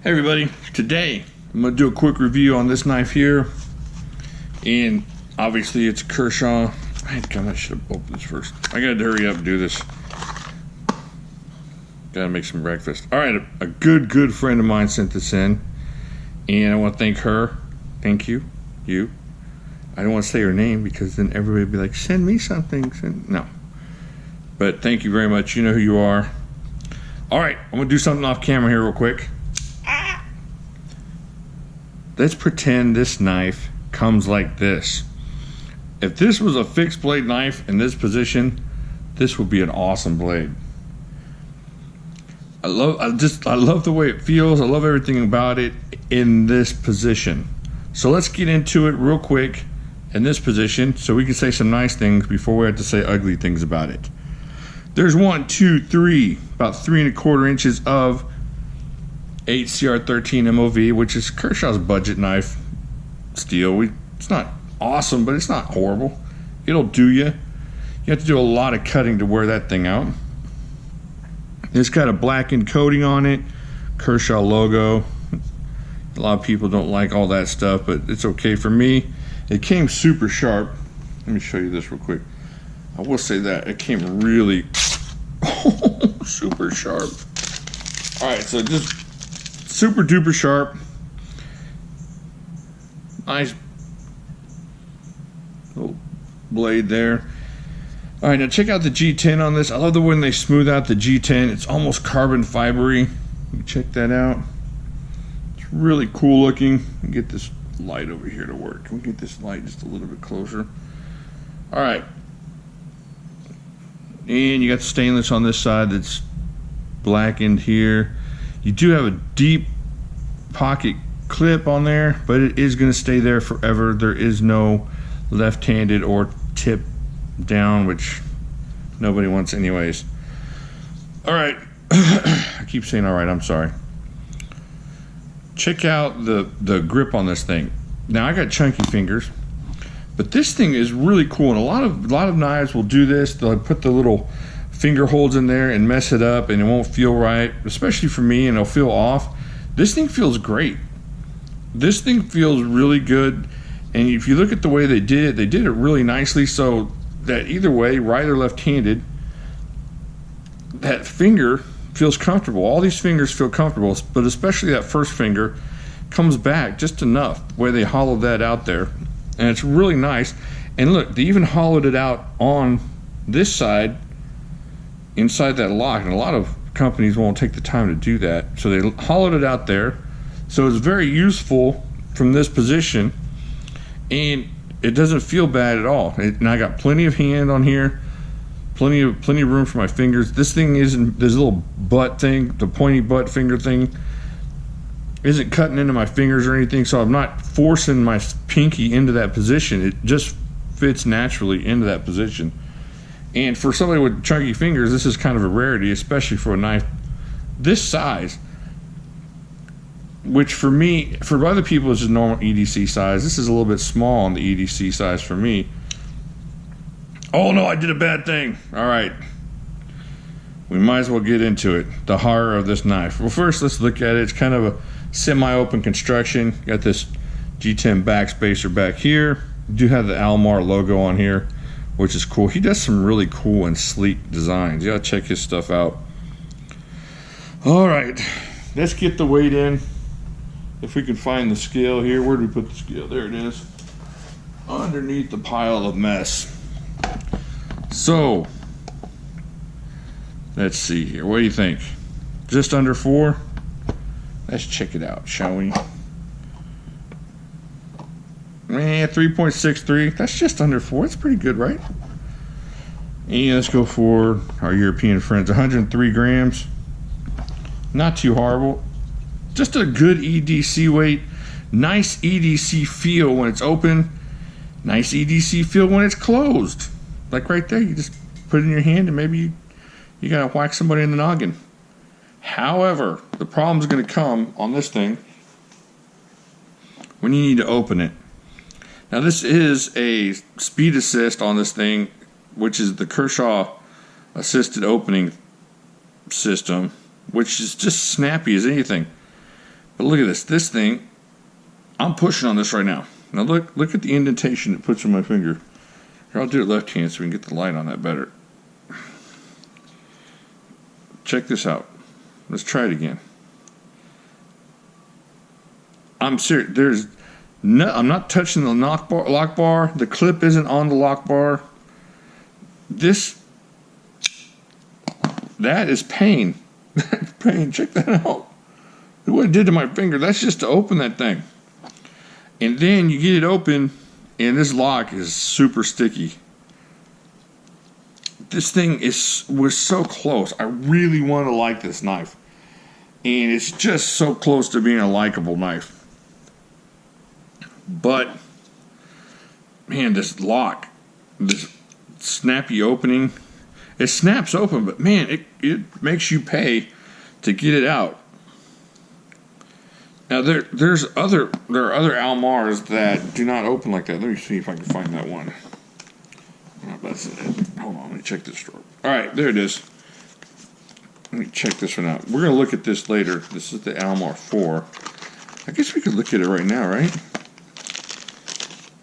Hey everybody, today I'm going to do a quick review on this knife here, and obviously it's Kershaw. I should have opened this first. I got to hurry up and do this. Got to make some breakfast. Alright, a good friend of mine sent this in, and I want to thank her. Thank you. I don't want to say her name because then everybody would be like, send me something. No. But thank you very much. You know who you are. Alright, I'm going to do something off camera here real quick. Let's pretend this knife comes like this. If this was a fixed blade knife in this position, this would be an awesome blade. I love the way it feels. I love everything about it in this position. So let's get into it real quick in this position so we can say some nice things before we have to say ugly things about it. There's about 3¼ inches of HCR13 MOV, which is Kershaw's budget knife steel. It's not awesome, but it's not horrible. It'll do you. You have to do a lot of cutting to wear that thing out. It's got a blackened coating on it, Kershaw logo. A lot of people don't like all that stuff, but it's okay for me. It came super sharp. Let me show you this real quick. I will say that it came really super sharp. All right, so just super duper sharp. Nice little blade there. All right, now check out the G10 on this. I love the way they smooth out the G10. It's almost carbon fibery. You check that out. It's really cool looking. Get this light over here to work. Can we get this light just a little bit closer? All right. And you got stainless on this side that's blackened here. You do have a deep pocket clip on there, but it is going to stay there forever. There is no left-handed or tip down, which nobody wants anyways. All right. I keep saying all right, I'm sorry. Check out the grip on this thing. Now I got chunky fingers, but this thing is really cool, and a lot of knives will do this. They'll put the little finger holds in there and mess it up, and it won't feel right, especially for me, and it'll feel off. This thing feels great. This thing feels really good, and if you look at the way they did it really nicely, so that either way, right or left-handed, that finger feels comfortable. All these fingers feel comfortable, but especially that first finger comes back just enough, the way they hollowed that out there, and it's really nice. And look, they even hollowed it out on this side inside that lock, and a lot of companies won't take the time to do that, so they hollowed it out there, so it's very useful from this position, and it doesn't feel bad at all. And I got plenty of hand on here, plenty of room for my fingers. This thing isn't, this little butt thing, the pointy butt finger thing, isn't cutting into my fingers or anything, so I'm not forcing my pinky into that position. It just fits naturally into that position. And for somebody with chunky fingers, this is kind of a rarity, especially for a knife this size, which for me, for other people is just normal EDC size. This is a little bit small on the EDC size for me. Oh no, I did a bad thing. All right, we might as well get into it. The horror of this knife. Well, first let's look at it. It's kind of a semi-open construction. Got this G10 backspacer back here. You do have the Almar logo on here, which is cool. He does some really cool and sleek designs. You gotta check his stuff out. All right, let's get the weight in. If we can find the scale here. Where do we put the scale? There it is. Underneath the pile of mess. So, let's see here. What do you think? Just under 4? Let's check it out, shall we? 3.63. That's just under 4. It's pretty good, right? And let's go for our European friends. 103 grams. Not too horrible. Just a good EDC weight. Nice EDC feel when it's open. Nice EDC feel when it's closed. Like right there, you just put it in your hand and maybe you gotta whack somebody in the noggin. However, the problem's gonna come on this thing when you need to open it. Now this is a speed assist on this thing, which is the Kershaw assisted opening system, which is just snappy as anything. But look at this. This thing, I'm pushing on this right now. Now look at the indentation it puts on my finger. Here, I'll do it left hand so we can get the light on that better. Check this out. Let's try it again. I'm serious. I'm not touching the lock bar. The clip isn't on the lock bar. That is pain. That's pain. Check that out. Look what it did to my finger. That's just to open that thing. And then you get it open, and this lock is super sticky. This thing was so close. I really want to like this knife. And it's just so close to being a likable knife. But, man, this lock, this snappy opening, it snaps open, but man, it makes you pay to get it out. Now there are other Almars that do not open like that. Let me see if I can find that one. Hold on, let me check this drawer. All right, there it is. Let me check this one out. We're gonna look at this later. This is the Almar 4. I guess we could look at it right now, right?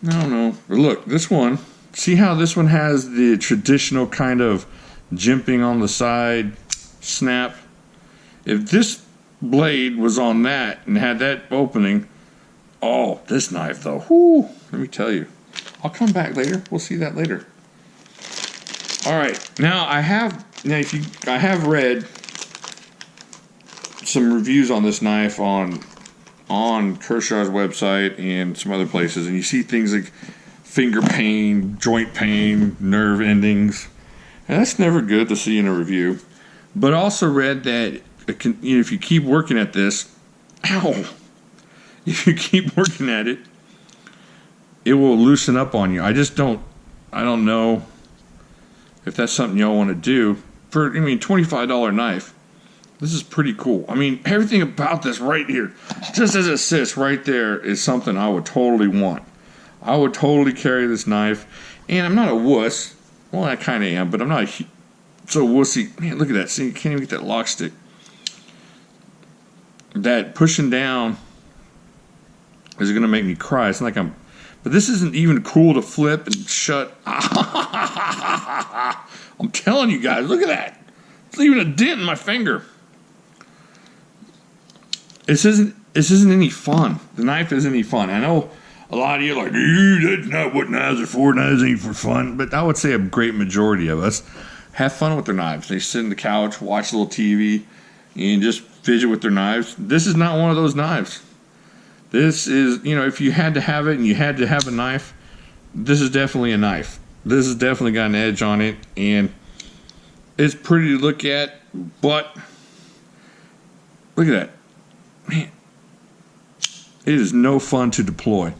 No. But look, this one. See how this one has the traditional kind of jimping on the side snap? If this blade was on that and had that opening, oh, this knife though, whoo, let me tell you. I'll come back later. We'll see that later. All right, now I have read some reviews on this knife on Kershaw's website and some other places, and you see things like finger pain, joint pain, nerve endings, and that's never good to see in a review. But I also read that if you keep working at this, if you keep working at it, it will loosen up on you. I don't know if that's something y'all want to do. For, $25 knife, this is pretty cool. Everything about this right here, just as it sits right there, is something I would totally want. I would totally carry this knife, and I'm not a wuss. Well, I kind of am, but I'm not so wussy. Man, look at that. See, you can't even get that lock stick. That pushing down is going to make me cry. It's like but this isn't even cool to flip and shut. I'm telling you guys, look at that. It's leaving a dent in my finger. This isn't any fun. The knife isn't any fun. I know a lot of you are like, that's not what knives are for. Knives ain't for fun. But I would say a great majority of us have fun with their knives. They sit on the couch, watch a little TV, and just fidget with their knives. This is not one of those knives. This is, if you had to have it and you had to have a knife, this is definitely a knife. This has definitely got an edge on it, and it's pretty to look at, but look at that. Man, it is no fun to deploy.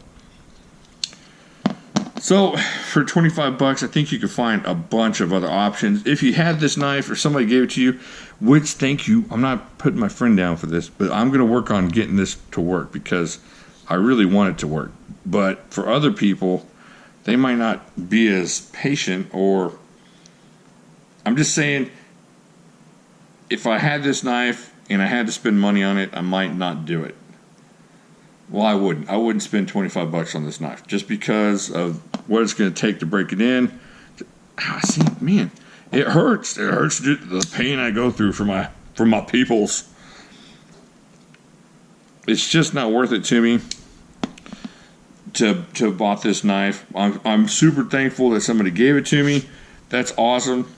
So for $25, I think you could find a bunch of other options. If you had this knife or somebody gave it to you, which, thank you, I'm not putting my friend down for this, but I'm going to work on getting this to work because I really want it to work. But for other people, they might not be as patient, or I'm just saying, if I had this knife and I had to spend money on it, I might not do it. Well, I wouldn't. I wouldn't spend $25 on this knife just because of what it's going to take to break it in. See, man, it hurts. It hurts the pain I go through for my peoples. It's just not worth it to me to have bought this knife. I'm super thankful that somebody gave it to me. That's awesome.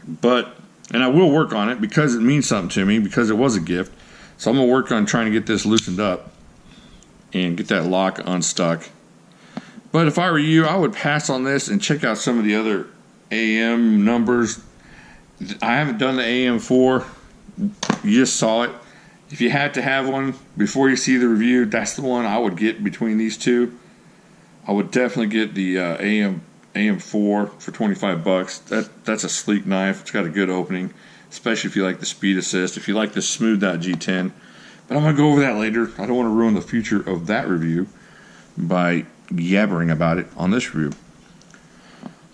And I will work on it because it means something to me, because it was a gift. So I'm going to work on trying to get this loosened up and get that lock unstuck. But if I were you, I would pass on this and check out some of the other AM numbers. I haven't done the AM4. You just saw it. If you had to have one before you see the review, that's the one I would get between these two. I would definitely get the AM4 for $25. That's a sleek knife. It's got a good opening, especially if you like the speed assist, if you like the smoothed out G10. But I'm going to go over that later. I don't want to ruin the future of that review by yabbering about it on this review.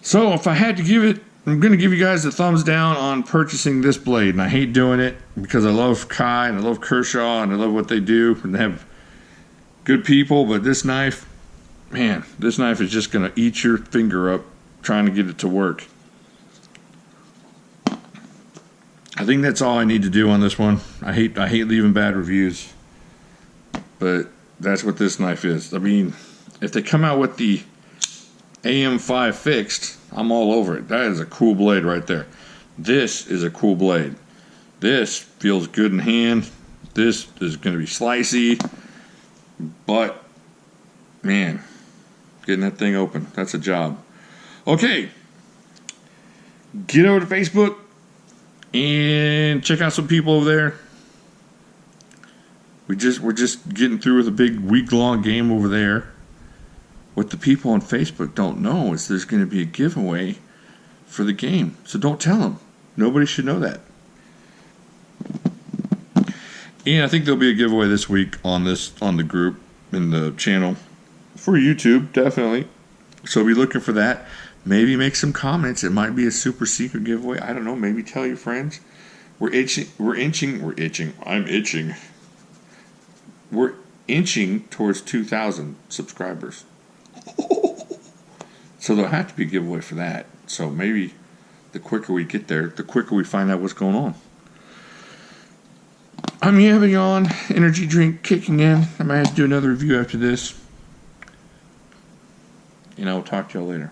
So if I had to give it I'm going to give you guys a thumbs down on purchasing this blade. And I hate doing it because I love Kai and I love Kershaw and I love what they do. And they have good people. But this knife, man, this knife is just going to eat your finger up trying to get it to work. I think that's all I need to do on this one. I hate leaving bad reviews. But that's what this knife is. I mean, if they come out with the AM5 fixed, I'm all over it. That is a cool blade right there. This is a cool blade. This feels good in hand. This is going to be slicey. But, man, getting that thing open, that's a job. Okay. Get over to Facebook and check out some people over there. We're just getting through with a big week-long game over there. What the people on Facebook don't know is there's going to be a giveaway for the game. So don't tell them. Nobody should know that. And I think there'll be a giveaway this week on the group in the channel for YouTube, definitely. So be looking for that. Maybe make some comments. It might be a super secret giveaway. I don't know. Maybe tell your friends. I'm itching. We're inching towards 2,000 subscribers. So there'll have to be a giveaway for that. So maybe the quicker we get there, the quicker we find out what's going on. I'm yabbing on. Energy drink kicking in. I might have to do another review after this. And I will talk to y'all later.